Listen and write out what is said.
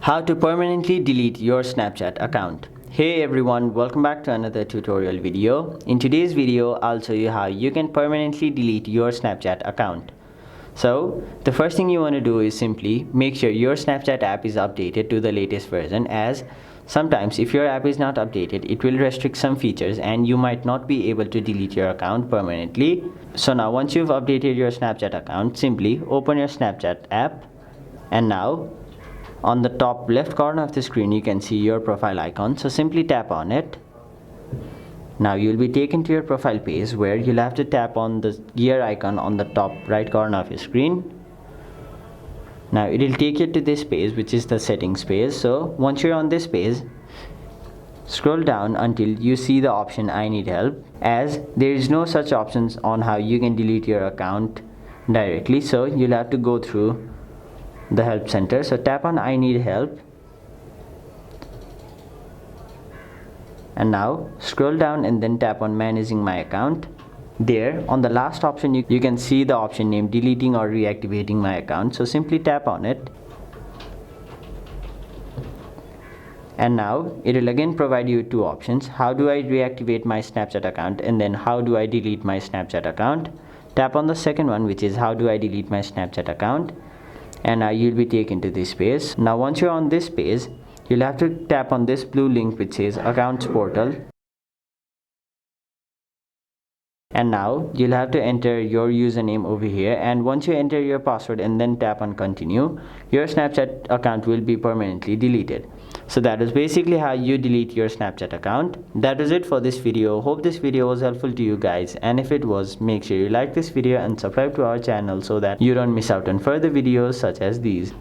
How to permanently delete your Snapchat account. Hey everyone, welcome back to another tutorial video. In today's video, I'll show you how you can permanently delete your Snapchat account. So, the first thing you want to do is simply make sure your Snapchat app is updated to the latest version, as sometimes if your app is not updated, it will restrict some features and you might not be able to delete your account permanently. So now once you've updated your Snapchat account, simply open your Snapchat app, and now on the top left corner of the screen you can see your profile icon, so simply tap on it. Now you'll be taken to your profile page where you'll have to tap on the gear icon on the top right corner of your screen. Now it will take you to this page, which is the settings page. So once you're on this page, scroll down until you see the option I need help, as there is no such options on how you can delete your account directly, so you'll have to go through the help center. So tap on I need help, and now scroll down and then tap on managing my account. There on the last option you can see the option named deleting or reactivating my account, so simply tap on it, and now it will again provide you two options: how do I reactivate my Snapchat account, and then how do I delete my Snapchat account. Tap on the second one, which is how do I delete my Snapchat account, and now you'll be taken to this page. Now once you're on this page, you'll have to tap on this blue link which says accounts portal, and now you'll have to enter your username over here, and once you enter your password and then tap on continue, your Snapchat account will be permanently deleted. So that is basically how you delete your Snapchat account. That is it for this video. Hope this video was helpful to you guys, and if it was, make sure you like this video and subscribe to our channel so that you don't miss out on further videos such as these.